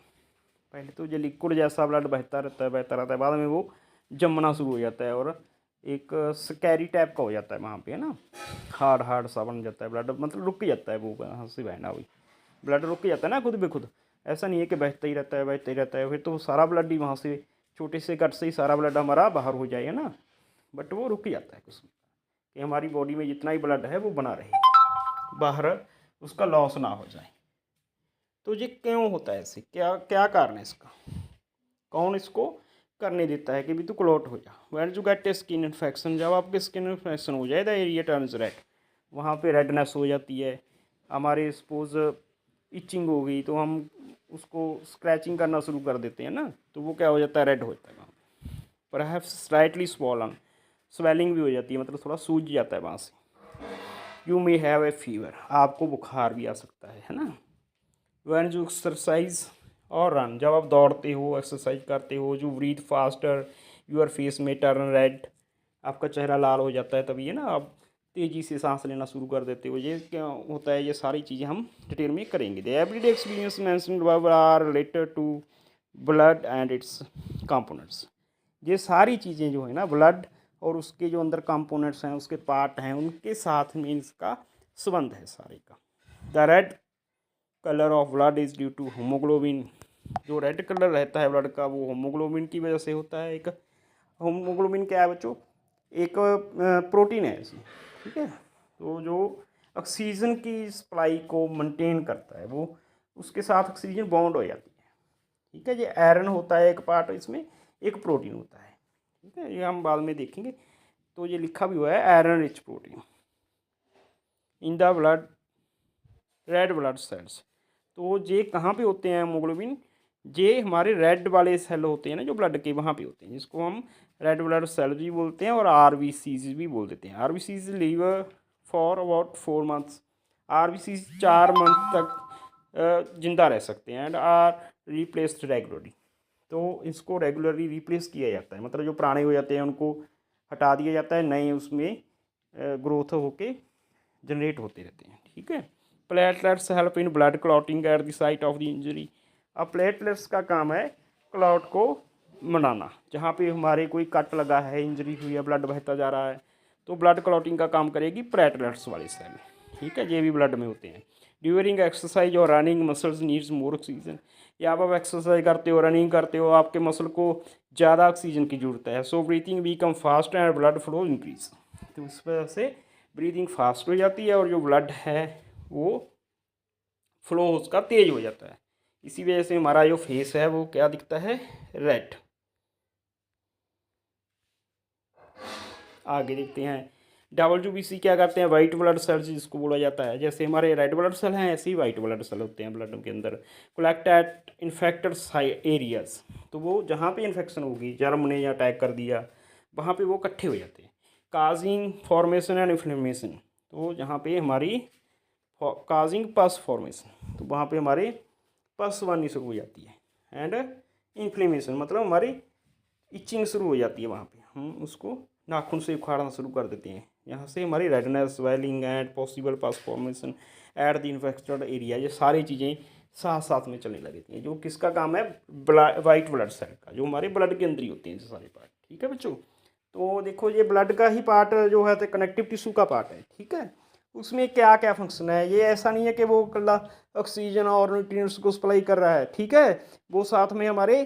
पहले तो जो लिक्विड जैसा ब्लड बहता रहता है, बाद में वो जमना शुरू हो जाता है और एक स्कैरी टाइप का हो जाता है वहाँ पे, है ना, हार्ड हार्ड सा बन जाता है ब्लड, मतलब रुक जाता है वो वहाँ से बहना, हुई ब्लड रुक जाता है ना खुद ब खुद। ऐसा नहीं है कि बहता ही रहता है बहता ही रहता है, फिर तो सारा ब्लड ही वहाँ से छोटे से कट से ही सारा ब्लड हमारा बाहर हो जाएगा ना, बट वो रुक जाता है कुछ कि हमारी बॉडी में जितना ही ब्लड है वो बना रहे, बाहर उसका लॉस ना हो जाए। तो ये क्यों होता है ऐसे, क्या क्या कारण है इसका, कौन इसको करने देता है कि भी तू क्लॉट हो जा। When you get A skin infection, जब आपके स्किन इन्फेक्शन हो जाए द एरिया टर्न्स रेड, वहाँ पे रेडनेस हो जाती है। हमारे सपोज इचिंग हो गई तो हम उसको स्क्रैचिंग करना शुरू कर देते हैं ना, तो वो क्या हो जाता है, रेड हो जाता है वहाँ पर। परहैप्स स्लाइटली स्वॉलन, स्वेलिंग भी हो जाती है, मतलब थोड़ा सूज जाता है वहाँ से। You may have a fever, आपको बुखार भी आ सकता है ना। व्हेन यू एक्सरसाइज और रन, जब आप दौड़ते हो एक्सरसाइज करते हो, जो ब्रीथ फास्टर यूर फेस में टर्न रेड, आपका चेहरा लाल हो जाता है, तभी है ना आप तेज़ी से सांस लेना शुरू कर देते हो। ये क्या होता है, ये सारी चीज़ें हम डिटेल में करेंगे। The everyday experience mentioned are related to blood and its components. ये सारी चीज़ें जो है ना ब्लड और उसके जो अंदर कंपोनेंट्स हैं, उसके पार्ट हैं, उनके साथ में इसका संबंध है सारे का। The red colour of blood is due to haemoglobin. जो रेड कलर रहता है ब्लड का वो होमोग्लोबिन की वजह से होता है। एक होमोग्लोबिन क्या है बच्चों, एक प्रोटीन है इसमें, ठीक है। तो जो ऑक्सीजन की सप्लाई को मेंटेन करता है वो, उसके साथ ऑक्सीजन बॉन्ड हो जाती है, ठीक है। ये आयरन होता है एक पार्ट, इसमें एक प्रोटीन होता है, ठीक है। ये हम बाद में देखेंगे। तो ये लिखा भी हुआ है iron rich protein in the blood, red blood cells. तो ये कहाँ पे होते हैं हेमोग्लोबिन, ये हमारे रेड वाले सेल होते हैं ना जो ब्लड के, वहाँ पे होते हैं, जिसको हम रेड ब्लड सेल भी बोलते हैं और आरबीसीज भी बोल देते हैं। RBCs leave for about 4 months. RBCs 4 month तक जिंदा रह सकते हैं एंड आर रिप्लेस्ड रेगुलरली। तो इसको रेगुलरली रिप्लेस किया जाता है, मतलब जो पुराने हो जाते हैं उनको हटा दिया जाता है, नए उसमें ग्रोथ होके जनरेट होते रहते हैं, ठीक है। Platelets help in blood clotting at the site of the injury. अब प्लेटलेट्स का काम है क्लॉट को मनाना, जहाँ पे हमारे कोई कट लगा है, इंजरी हुई है, ब्लड बहता जा रहा है, तो ब्लड क्लॉटिंग का काम करेगी प्लेटलेट्स वाले सेल, ठीक है। ये भी ब्लड में होते हैं। ड्यूरिंग एक्सरसाइज और running muscles needs more oxygen. या आप एक्सरसाइज करते हो, रनिंग करते हो, आपके मसल को ज़्यादा ऑक्सीजन की ज़रूरत है। So breathing become fast and blood flow increase. तो इस वजह से ब्रीदिंग फास्ट हो जाती है और जो ब्लड है वो फ्लो उसका तेज हो जाता है। इसी वजह से हमारा जो फेस है वो क्या दिखता है, रेड। आगे देखते हैं WBC क्या करते हैं, वाइट ब्लड सेल्स जिसको बोला जाता है। जैसे हमारे रेड ब्लड सेल हैं ऐसे ही वाइट ब्लड सेल होते हैं ब्लड के अंदर। Collect at infected areas. तो वो जहाँ पे इन्फेक्शन होगी, जर्म ने या अटैक कर दिया, वहाँ पे वो इकट्ठे हो जाते हैं। Causing formation and inflammation. तो जहाँ पे हमारी काजिंग पस फॉर्मेशन, तो वहाँ पे हमारे पस बननी शुरू हो जाती है। एंड इन्फ्लेमेशन मतलब हमारी इचिंग शुरू हो जाती है, वहाँ पे हम उसको नाखून से उखाड़ना शुरू कर देते हैं। यहाँ से हमारी redness, swelling and possible pus formation at the infected area, ये सारी चीज़ें साथ साथ में चलने लगती हैं। जो किसका काम है, वाइट ब्लड सेल का, जो हमारे ब्लड के अंदर ही होते हैं ये सारे पार्ट, ठीक है बच्चों। तो देखो ये ब्लड का ही पार्ट जो है तो कनेक्टिव टिश्यू का पार्ट है, ठीक है। उसमें क्या क्या फंक्शन है, ये ऐसा नहीं है कि वो कल्ला ऑक्सीजन और न्यूट्रिएंट्स को सप्लाई कर रहा है, ठीक है। वो साथ में हमारे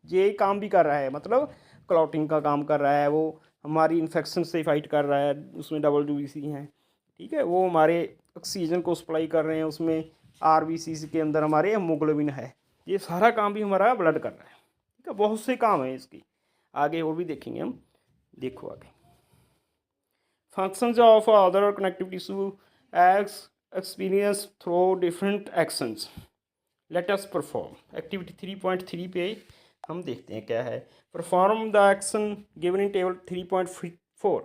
ये काम भी कर रहा है, मतलब क्लॉटिंग का काम कर रहा है, वो हमारी इन्फेक्शन से फाइट कर रहा है, उसमें WBC हैं, ठीक है। वो हमारे ऑक्सीजन को सप्लाई कर रहे हैं, उसमें RBC के अंदर हमारे हेमोग्लोबिन है। ये सारा काम भी हमारा ब्लड कर रहा है, ठीक है। बहुत से काम है इसकी, आगे और भी देखेंगे हम। देखो आगे functions of other connective tissue as experience through different actions. Let us perform activity 3.3 पे हम देखते हैं क्या है। Perform the action given in table 3.4।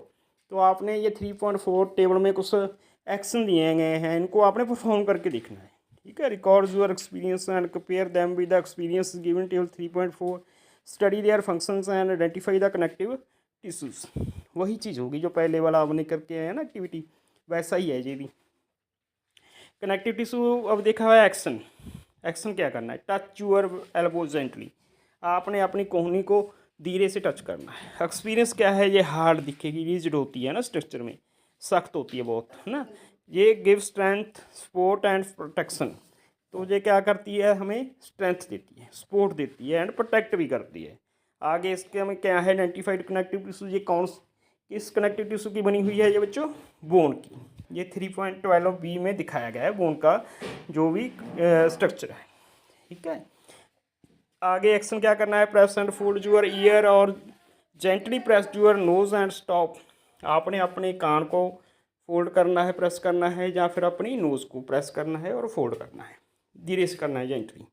तो आपने ये 3.4 टेबल में कुछ एक्शन दिए गए हैं, इनको आपने परफॉर्म करके देखना है, ठीक है। Record your experience and compare them with the experience given table 3.4। Study their functions and identify the connective tissues. वही चीज़ होगी जो पहले वाला आपने करके आया ना एक्टिविटी, वैसा ही है ये भी। कनेक्टिव टिश्यू अब देखा हुआ है एक्शन। एक्शन क्या करना है, टच यूअर एल्बो जेंटली। आपने अपनी कोहनी को धीरे से टच करना है। एक्सपीरियंस क्या है, ये हार्ड दिखेगी, रिजिड होती है ना स्ट्रक्चर में, सख्त होती है बहुत, है ना। ये give strength, support and protection. तो ये क्या करती है, हमें स्ट्रेंथ देती है, सपोर्ट देती है एंड प्रोटेक्ट भी करती है। आगे इसके हमें क्या है, आइडेंटिफाइड कनेक्टिव टिश्यू। ये कौन किस कनेक्टिव टिश्यू की बनी हुई है ये बच्चों, बोन की। ये 3.12B में दिखाया गया है बोन का जो भी स्ट्रक्चर है, ठीक है। आगे एक्शन क्या करना है, press and fold your ear और gently press your nose and stop. आपने अपने कान को फोल्ड करना है, प्रेस करना है, या फिर अपनी नोज़ को प्रेस करना है और फोल्ड करना है, धीरे से करना है, gently.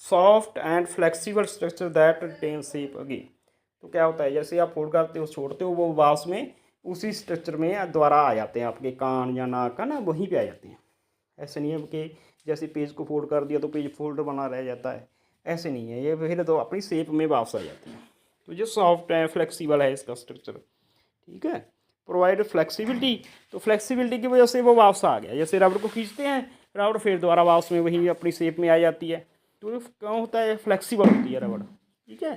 Soft and flexible structure that retain shape again. तो क्या होता है, जैसे आप फोल्ड करते हो, छोड़ते हो, वो वापस में उसी स्ट्रक्चर में दोबारा आ जाते हैं, आपके कान या नाक का ना वहीं पे आ जाते हैं। ऐसे नहीं है कि जैसे पेज को फोल्ड कर दिया तो पेज फोल्ड बना रह जाता है, ऐसे नहीं है, ये फिर तो अपनी शेप में वापस आ जाती है। तो ये सॉफ्ट है, फ्लेक्सिबल है इसका स्ट्रक्चर, ठीक है। प्रोवाइड फ्लेक्सिबिलिटी, तो फ्लेक्सिबिलिटी की वजह से वो वापस आ गया। जैसे रबड़ को खींचते हैं, रबड़ फिर दोबारा वापस में वही अपनी शेप में आ जाती है, तो क्या होता है, फ्लेक्सिबल होती है रबड़, ठीक है।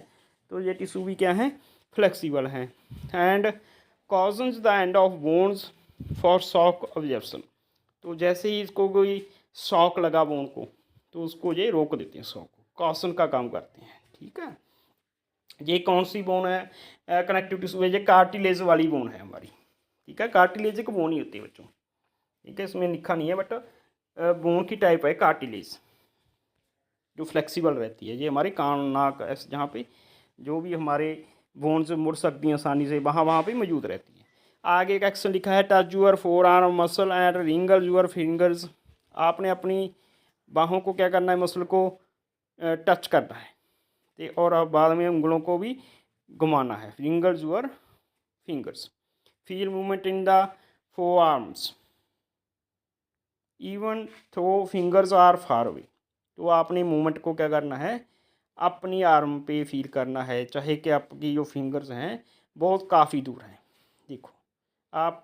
तो ये टिश्यू भी क्या है, फ्लेक्सिबल हैं। And cushions the end of bones for shock observation. तो जैसे ही इसको कोई शॉक लगा बोन को तो उसको ये रोक देते हैं, शॉक को कॉशन का काम करते हैं। ठीक है, ये कौन सी बोन है कनेक्टिव टिश्यू है, ये कार्टिलेज वाली बोन है हमारी। ठीक है, कार्टिलेज एक बोन ही होती है बच्चों। ठीक है, इसमें लिखा नहीं है बट बोन की टाइप है कार्टिलेज, जो फ्लेक्सिबल रहती है। ये हमारे कान नाक ऐसे जहाँ पे जो भी हमारे बोन्स मुड़ सकती हैं आसानी से, वहाँ वहाँ पे मौजूद रहती है। आगे एक एक्शन लिखा है, touch your forearm muscle and wriggle your fingers. आपने अपनी बाहों को क्या करना है, मसल को टच करना है और अब बाद में उंगलों को भी घुमाना है। Wriggle your fingers, feel movement in the forearms even though fingers are far away. तो आपने मूवमेंट को क्या करना है, अपनी आर्म पे फील करना है, चाहे कि आपकी जो फिंगर्स हैं बहुत काफ़ी दूर हैं। देखो आप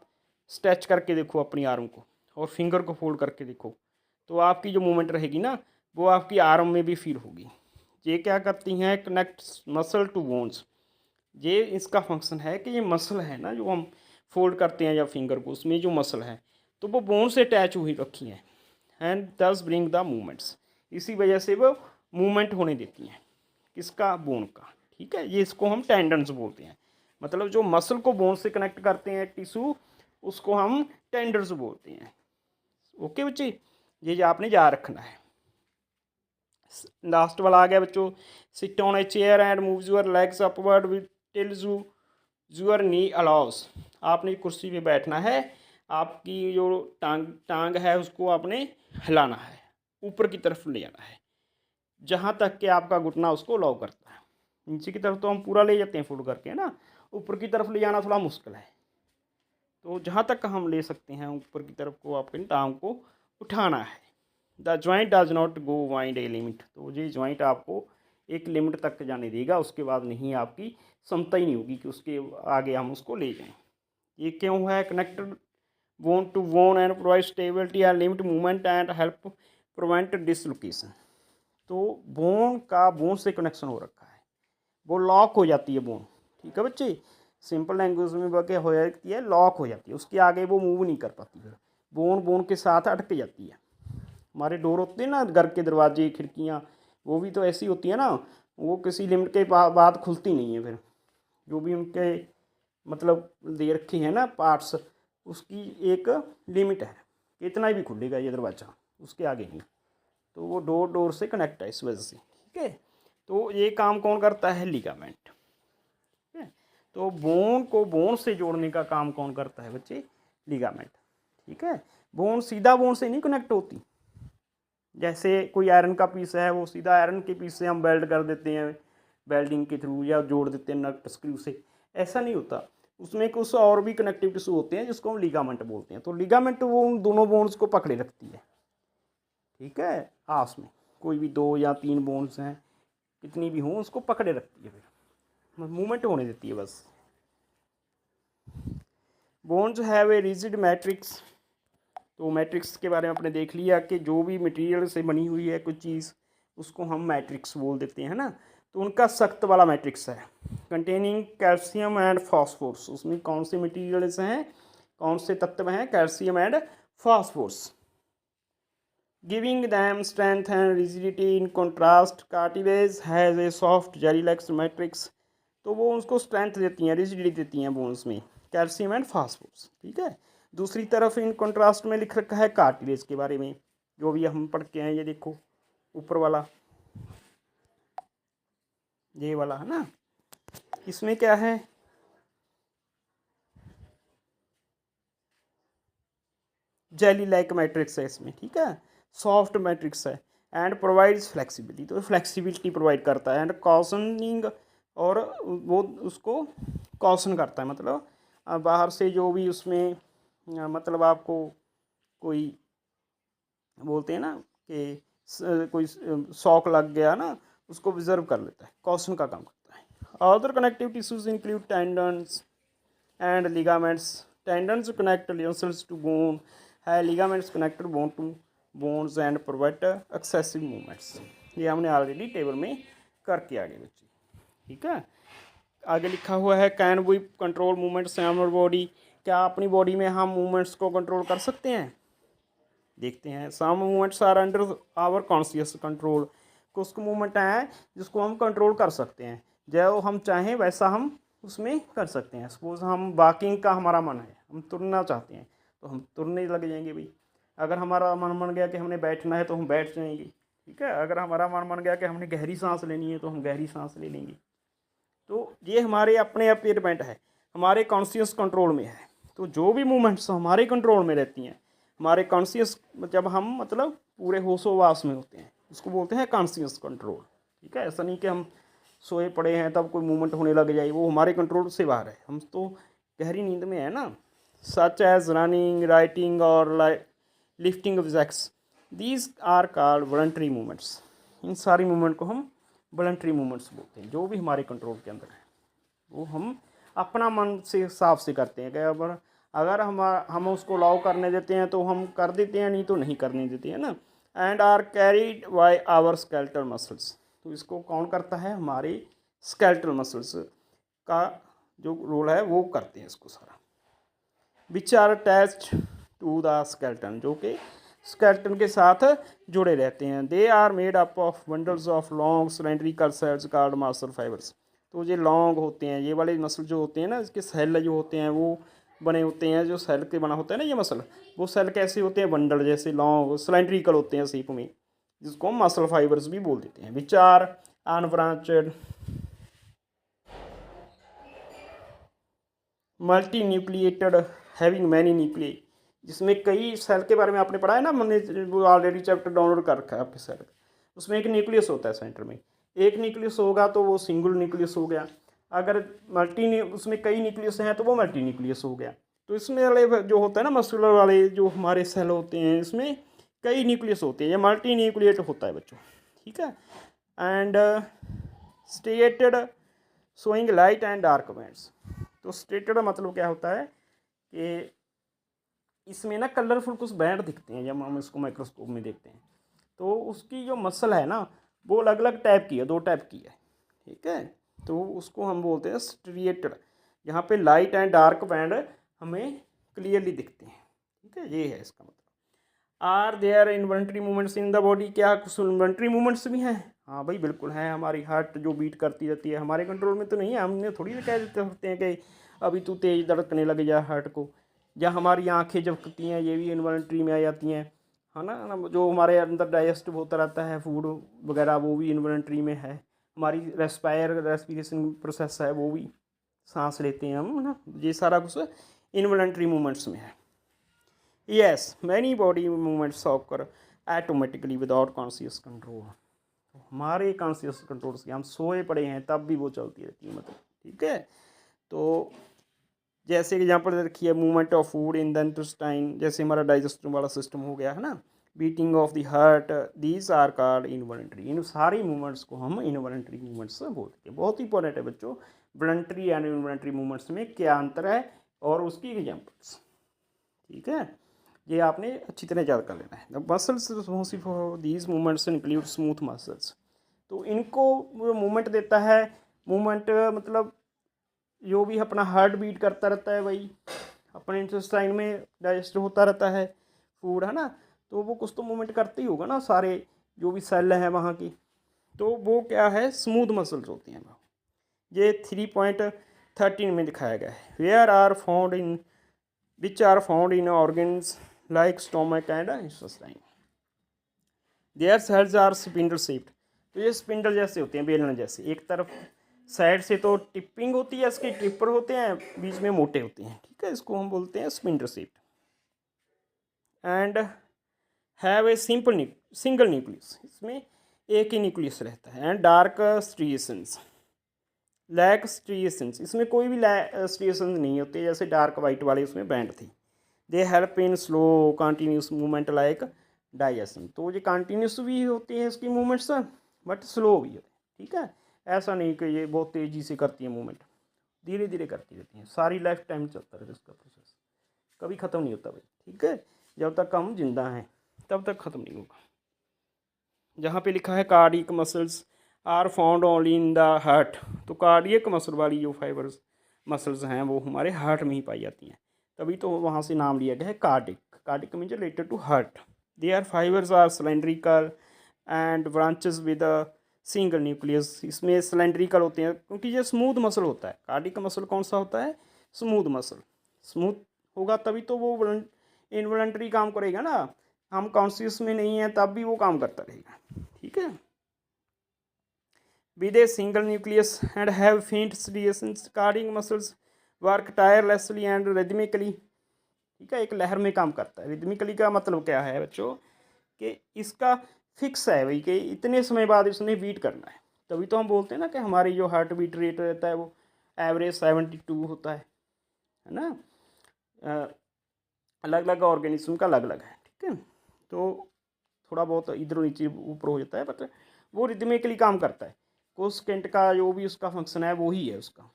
स्ट्रेच करके देखो अपनी आर्म को और फिंगर को फोल्ड करके देखो, तो आपकी जो मूवमेंट रहेगी ना वो आपकी आर्म में भी फील होगी। ये क्या करती हैं, कनेक्ट मसल टू बोन्स। ये इसका फंक्शन है कि ये मसल है ना जो हम फोल्ड करते हैं या फिंगर को, उसमें जो मसल है तो वो बोन से अटैच हुई रखी हैं एंड दस ब्रिंग द मूवमेंट्स। इसी वजह से वो मूवमेंट होने देती हैं, किसका, बोन का। ठीक है, ये इसको हम टेंडन्स बोलते हैं, मतलब जो मसल को बोन से कनेक्ट करते हैं टिश्यू उसको हम टेंडन्स बोलते हैं। ओके बच्चे, ये आपने याद रखना है। लास्ट वाला आ गया बच्चों, sit on a chair and move your legs upward with till your knee allows. आपने कुर्सी पे बैठना है, आपकी जो टांग है उसको आपने हिलाना है, ऊपर की तरफ ले जाना है जहाँ तक कि आपका घुटना उसको अलाउ करता है। नीचे की तरफ तो हम पूरा ले जाते हैं फोल्ड करके, है ना, ऊपर की तरफ ले जाना थोड़ा मुश्किल है। तो जहाँ तक हम ले सकते हैं ऊपर की तरफ को आपके टांग को उठाना है। The joint does not go wind a limit. तो ये जॉइंट आपको एक लिमिट तक जाने देगा, उसके बाद नहीं आपकी क्षमता ही नहीं होगी कि उसके आगे हम उसको ले जाएं। ये क्यों है, connected bone to bone and provide stability and limit movement and help prevent dislocation. तो बोन का बोन से कनेक्शन हो रखा है, वो लॉक हो जाती है बोन। ठीक है बच्चे, सिंपल लैंग्वेज में बके हो जाती है, लॉक हो जाती है, उसके आगे वो मूव नहीं कर पाती, फिर बोन बोन के साथ अटक जाती है। हमारे डोर होते हैं ना घर के, दरवाजे खिड़कियाँ, वो भी तो ऐसी होती है ना, वो किसी लिमिट के बाद खुलती नहीं है। फिर जो भी उनके मतलब दे रखे हैं ना पार्ट्स, उसकी एक लिमिट है कि इतना ही भी खुलेगा ये दरवाज़ा, उसके आगे नहीं। तो वो डोर से कनेक्ट है इस वजह से। ठीक है, तो ये काम कौन करता है, लिगामेंट। ठीक है, तो बोन को बोन से जोड़ने का काम कौन करता है बच्चे, लिगामेंट। ठीक है, बोन सीधा बोन से नहीं कनेक्ट होती। जैसे कोई आयरन का पीस है, वो सीधा आयरन के पीस से हम वेल्ड कर देते हैं वेल्डिंग के थ्रू, या जोड़ देते हैं नट स्क्रू से, ऐसा नहीं होता। उसमें कुछ और भी कनेक्टिव टिश्यू होते हैं जिसको हम लिगामेंट बोलते हैं। तो लिगामेंट वो उन दोनों बोन्स को पकड़े रखती है। ठीक है, आपस में कोई भी 2 या 3 बोन्स हैं, कितनी भी हों, उसको पकड़े रखती है, फिर मूवमेंट होने देती है बस। Bones have a rigid matrix. तो मैट्रिक्स के बारे में आपने देख लिया कि जो भी मटेरियल से बनी हुई है कुछ चीज़, उसको हम मैट्रिक्स बोल देते हैं ना। तो उनका सख्त वाला मैट्रिक्स है, कंटेनिंग कैल्शियम एंड फॉस्फोरस। उसमें कौन से मटेरियल्स हैं, कौन से तत्व हैं, calcium and phosphorus, giving them strength and rigidity. In contrast cartilage has a soft jelly like matrix. तो वो उसको स्ट्रेंथ देती हैं, रिजिडिटी देती हैं बोन्स में, कैल्शियम एंड फास्फोरस। ठीक है, दूसरी तरफ इन कंट्रास्ट में लिख रखा है कार्टिलेज के बारे में, जो भी हम पढ़ के हैं। ये देखो ऊपर वाला, ये वाला है ना, इसमें क्या है, जेली लाइक मैट्रिक्स है इसमें। ठीक है, सॉफ्ट मैट्रिक्स है एंड प्रोवाइड्स फ्लेक्सिबिलिटी। तो फ्लेक्सिबिलिटी प्रोवाइड करता है एंड कॉशनिंग, और वो उसको कॉशन करता है, मतलब बाहर से जो भी उसमें मतलब आपको कोई बोलते हैं ना कि कोई शॉक लग गया ना, उसको रिजर्व कर लेता है, कॉशन का काम करता है। Other connective tissues include tendons and ligaments. Tendons connect muscles to bone है, ligaments connected bone to bones and provide excessive movements. ये हमने ऑलरेडी टेबल में करके आगे बच्चे। ठीक है, आगे लिखा हुआ है, can we control movements in our body. क्या अपनी बॉडी में हम मूवमेंट्स को कंट्रोल कर सकते हैं। देखते हैं। Some movements are under our conscious control, कुछ मूवमेंट हैं जिसको हम कंट्रोल कर सकते हैं, जो हम चाहें वैसा हम उसमें कर सकते हैं। सपोज हम वॉकिंग का हमारा मन है, हम तुरना चाहते हैं तो हम तुरने लग जाएंगे भाई। अगर हमारा मन बन गया कि हमने बैठना है तो हम बैठ जाएंगे, ठीक है। अगर हमारा मन बन गया कि हमने गहरी सांस लेनी है तो हम गहरी सांस ले लेंगे। तो ये हमारे अपने आप पे डिपेंड है, हमारे कॉन्शियस कंट्रोल में है। तो जो भी मूवमेंट्स हमारे कंट्रोल में रहती हैं, हमारे कॉन्शियस, जब हम मतलब पूरे होशोवास में होते हैं, उसको बोलते हैं कॉन्शियस कंट्रोल, ठीक है। ऐसा नहीं कि हम सोए पड़े हैं तब कोई मूवमेंट होने लग जाए, वो हमारे कंट्रोल से बाहर है, हम तो गहरी नींद में है ना। सच एज रनिंग, राइटिंग और lifting objects, these are called voluntary movements. इन सारी मूवमेंट को हम वॉलंटरी मूवमेंट्स बोलते हैं, जो भी हमारे कंट्रोल के अंदर है वो हम अपना मन से हिसाब से करते हैं कि अगर हम उसको अलाउ करने देते हैं तो हम कर देते हैं, नहीं तो नहीं करने देते हैं ना। And are carried by our skeletal muscles, तो इसको कौन करता है, हमारे स्केलेटल मसल्स का जो रोल है वो करते हैं इसको सारा। Which are attached to the skeleton, जो कि स्केलेटन के साथ जुड़े रहते हैं। They are made up of bundles of long cylindrical cells called muscle fibres. तो ये लॉन्ग होते हैं, ये वाले मसल जो होते हैं ना, इसके सेल जो होते हैं वो बने होते हैं, जो सेल के बना होता है ना ये मसल, वो सेल कैसे होते हैं, बंडल जैसे लॉन्ग सिलेंड्रिकल होते हैं शेप में, जिसको हम मसल फाइबर्स भी बोल देते हैं। Which are unbranched multinucleated having many nuclei, जिसमें कई सेल के बारे में आपने पढ़ा है ना, मैंने वो ऑलरेडी चैप्टर डाउनलोड कर रखा है आपके सेल। उसमें एक न्यूक्लियस होता है सेंटर में, एक न्यूक्लियस होगा तो वो सिंगल न्यूक्लियस हो गया। अगर उसमें कई न्यूक्लियस हैं तो वो मल्टी न्यूक्लियस हो गया। तो इसमें वाले जो होता है ना मस्कुलर वाले जो हमारे सेल होते हैं, इसमें कई न्यूक्लियस होते हैं, ये मल्टी न्यूक्लिएट होता है बच्चों, ठीक है। And stated showing light and dark bands. तो स्टेटेड मतलब क्या होता है कि इसमें ना कलरफुल कुछ बैंड दिखते हैं जब हम इसको माइक्रोस्कोप में देखते हैं। तो उसकी जो मसल है ना वो अलग अलग टाइप की है, 2 टाइप की है, ठीक है। तो उसको हम बोलते हैं स्ट्रिएटेड, यहाँ पे लाइट एंड डार्क बैंड हमें क्लियरली दिखते हैं, ठीक है। ये है इसका मतलब। Are there involuntary movements in the body, क्या कुछ इन्वॉल्यूंटरी मूवमेंट्स भी हैं? हाँ भाई बिल्कुल है। हमारी हार्ट जो बीट करती रहती है हमारे कंट्रोल में तो नहीं है, हमने थोड़ी कह देते होते हैं कि अभी तू तेज़ धड़कने लग जा हार्ट को, या हमारी आंखें झपकती हैं, ये भी इन्वॉल्यूंटरी में आ जाती हैं, है ना। जो हमारे अंदर डाइजेस्ट होता रहता है फूड वगैरह वो भी इन्वॉल्यूंटरी में है। हमारी रेस्पिरेशन प्रोसेस है वो भी, सांस लेते हैं हम, है ना, ये सारा कुछ इन्वॉल्यूंटरी मूवमेंट्स में है। Yes, many body movements occur automatically without conscious control. तो हमारे कॉन्शियस कंट्रोल से, हम सोए पड़े हैं तब भी वो चलती रहती है, मतलब, ठीक है। तो जैसे कि यहाँ पर रखिए movement of food in the intestine, जैसे हमारा डाइजेस्टिव वाला सिस्टम हो गया है ना, beating of the heart, these are called involuntary. इन सारी मूवमेंट्स को हम इनवॉलंटरी मूवमेंट्स बोलते हैं। बहुत ही इंपॉर्टेंट है बच्चों, वॉलंटरी एंड इनवॉलंटरी मूवमेंट्स में क्या अंतर है और उसकी एग्जाम्पल्स, ठीक है। ये आपने अच्छी तरह याद कर लेना है। The muscles responsive for these movements include smooth muscles. तो इनको मूवमेंट देता है, मूवमेंट मतलब जो भी अपना हार्ट बीट करता रहता है भाई, अपने इंटेस्टाइन में डाइजेस्ट होता रहता है फूड, है ना, तो वो कुछ तो मूवमेंट करते ही होगा ना, सारे जो भी सेल हैं वहाँ की। तो वो क्या है, स्मूथ मसल्स होती हैं। ये 3.13 में दिखाया गया है। Where are found in which are found in organs like stomach and intestine. Their cells are spindle shaped. तो ये स्पिंडल जैसे होते हैं, बेलन जैसे, एक तरफ साइड से तो टिपिंग होती है, इसके टिपर होते हैं, बीच में मोटे होते हैं, ठीक है। इसको हम बोलते हैं spindle shaped. And have a single nucleus, इसमें एक ही न्यूक्लियस रहता है। And dark striations, lack striations, इसमें कोई भी स्ट्रिएशंस नहीं होते, जैसे डार्क वाइट वाले उसमें बैंड थी। They help in slow continuous movement like digestion. तो ये कंटिन्यूस भी होती है इसकी मूवमेंट्स, बट स्लो भी होती है, ठीक है। ऐसा नहीं कि ये बहुत तेज़ी से करती है मूवमेंट, धीरे धीरे करती रहती हैं, सारी लाइफ टाइम चलता रहता है इसका प्रोसेस, कभी ख़त्म नहीं होता भाई, ठीक है। जब तक हम जिंदा हैं तब तक ख़त्म नहीं होगा। जहाँ पे लिखा है cardiac muscles are found only in the heart, तो कार्डियक मसल वाली जो फाइबर्स मसल्स हैं वो हमारे हार्ट में ही पाई जाती हैं, तभी तो वहाँ से नाम लिया गया है cardiac. Cardiac means related to heart. Their fibres are cylindrical and branches with a single nucleus. इसमें सिलेंड्रिकल होते हैं क्योंकि ये स्मूथ मसल होता है। कार्डिक मसल कौन सा होता है? Smooth muscle. स्मूथ होगा तभी तो वो इनवॉलंटरी काम करेगा ना, हम कॉन्शियस में नहीं है तब भी वो काम करता रहेगा। ठीक है। With A single nucleus and have फेंट striations, cardiac muscles work tirelessly and rhythmically. ठीक है, एक लहर में काम करता है। रिदमिकली का मतलब क्या है बच्चों, कि इसका फिक्स है भाई कि इतने समय बाद इसने बीट करना है। तभी तो हम बोलते हैं ना कि हमारी जो हार्ट बीट रेट रहता है वो एवरेज 72 होता है ना। अलग अलग ऑर्गेनिज्म का अलग अलग है। ठीक है, तो थोड़ा बहुत इधर नीचे ऊपर हो जाता है, बट वो रिदमिकली काम करता है। कोसेकेंट का जो भी उसका फंक्शन है वो ही है उसका,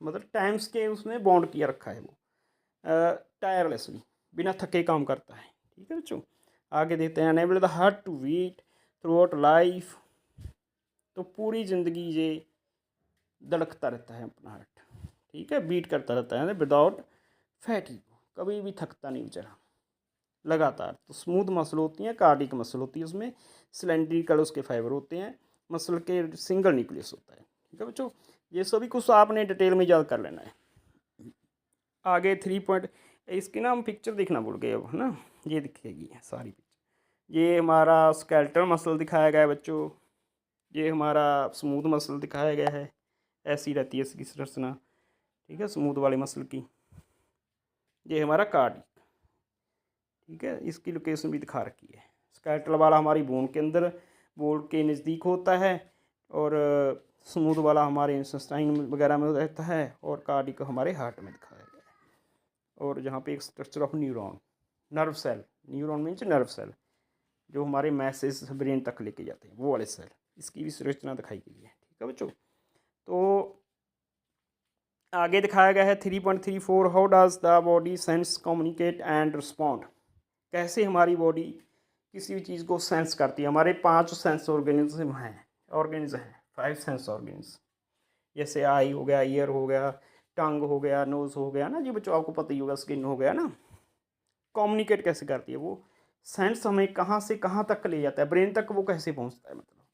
मतलब टाइम्स के उसने बॉन्ड किया रखा है वो, टायरलेसली, बिना थके काम करता है। ठीक है बच्चों, आगे देखते हैं। Enable the heart to beat throughout life, तो पूरी ज़िंदगी ये धड़कता रहता है अपना हार्ट। ठीक है, बीट करता रहता है विदाउट फैटिग, कभी भी थकता नहीं बेचारा, लगातार। तो स्मूथ मसल होती हैं, कार्डिक मसल होती है, उसमें सिलेंड्रिकल उसके फाइबर होते हैं, मसल के सिंगल न्यूक्लियस होता है। ठीक है बच्चों, ये सभी कुछ आपने डिटेल में याद कर लेना है। आगे 3 पॉइंट, इसकी ना हम पिक्चर देखना भूल गए अब, है ना। ये दिखेगी सारी पिक्चर। ये हमारा स्केलेटल मसल दिखाया गया है बच्चों, ये हमारा स्मूथ मसल दिखाया गया है, ऐसी रहती है इसकी संरचना। ठीक है, स्मूथ वाले मसल की। ये हमारा कार्डिक। ठीक है, इसकी लोकेशन भी दिखा रखी है। स्केलेटल वाला हमारी बोन के अंदर, बोन के नज़दीक होता है, और स्मूथ वाला हमारे इंटेस्टाइन वगैरह में रहता है, और कार्डिक हमारे हार्ट में दिखाया गया है। और जहाँ पे एक structure of neuron, nerve cell, neuron means nerve cell, जो हमारे मैसेज ब्रेन तक लेके जाते हैं, वो वाले सेल, इसकी भी संरचना दिखाई गई है। ठीक है बच्चों, तो आगे दिखाया गया है 3.34, how does the body sense, communicate and respond. कैसे हमारी बॉडी किसी भी चीज़ को सेंस करती है। हमारे 5 सेंस ऑर्गेनिज्म हैं, 5 सेंस ऑर्गेनिज्म, जैसे आई हो गया, ईयर हो गया, टंग हो गया, नोज हो गया ना जी बच्चों, आपको पता ही होगा, स्किन हो गया ना। कम्युनिकेट कैसे करती है वो, सेंस हमें कहाँ से कहाँ तक ले जाता है, ब्रेन तक वो कैसे पहुँचता है। मतलब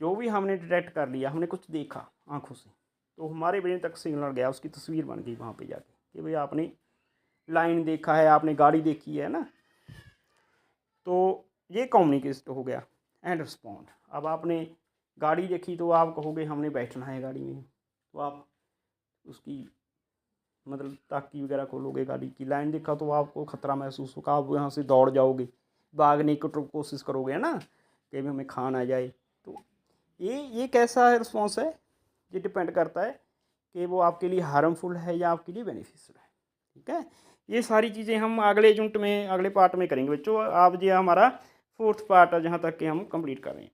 जो भी हमने डिटेक्ट कर लिया, हमने कुछ देखा आँखों से, तो हमारे ब्रेन तक सिग्नल गया, उसकी तस्वीर बन गई वहाँ पे जाके, कि भाई आपने लाइन देखा है, आपने गाड़ी देखी है ना। तो ये कम्युनिकेट हो गया। एंड रिस्पॉन्ड, अब आपने गाड़ी देखी तो आप कहोगे हमने बैठना है गाड़ी में, तो आप उसकी मतलब ताकी वगैरह खोलोगे, गाड़ी की लाइन देखा तो आपको ख़तरा महसूस होगा, आप यहाँ से दौड़ जाओगे, भागने की कोशिश करोगे, है ना, कि भी हमें खा ना जाए। तो ये कैसा है रिस्पॉन्स है, ये डिपेंड करता है कि वो आपके लिए हार्मफुल है या आपके लिए बेनिफिशियल है। ठीक है, ये सारी चीज़ें हम अगले यूनिट में, अगले पार्ट में करेंगे बच्चों। आप ये हमारा 4th पार्ट है, जहाँ तक कि हम कंप्लीट कर रहे हैं।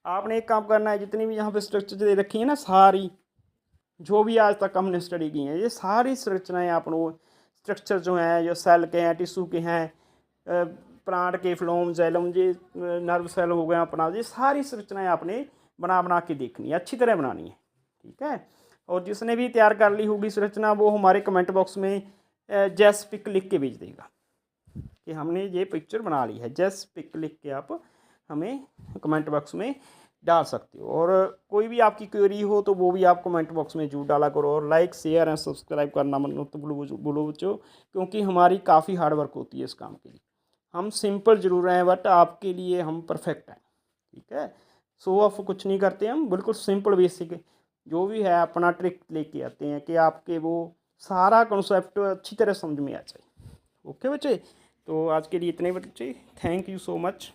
आपने एक काम करना है, जितनी भी यहाँ पे स्ट्रक्चर दे रखी है ना, सारी जो भी आज तक हमने स्टडी की हैं, ये सारी संरचनाएँ आपको, स्ट्रक्चर जो हैं, जो सेल के हैं, टिश्यू के हैं, प्लांट के फ्लोम जैलम, ये नर्व सेल हो गया अपना, ये सारी संरचनाएँ आपने बना बना के देखनी है, अच्छी तरह बनानी है। ठीक है, और जिसने भी तैयार कर ली होगी संरचना, वो हमारे कमेंट बॉक्स में जैस पिक लिख के भेज देगा कि हमने ये पिक्चर बना ली है। जैस पिक लिख के आप हमें कमेंट बॉक्स में डाल सकते हो, और कोई भी आपकी क्वेरी हो तो वो भी आप कमेंट बॉक्स में जरूर डाला करो, और लाइक शेयर एंड सब्सक्राइब करना मत भूलो बच्चों, क्योंकि हमारी काफ़ी हार्ड वर्क होती है इस काम के लिए। हम सिंपल जरूर हैं, बट आपके लिए हम परफेक्ट हैं। ठीक है, शो ऑफ कुछ नहीं करते हम, बिल्कुल सिंपल बेसिक जो भी है अपना ट्रिक लेके आते हैं कि आपके वो सारा कॉन्सेप्ट अच्छी तरह समझ में आ जाए। ओके बच्चे, तो आज के लिए इतने बच्चे, थैंक यू सो मच।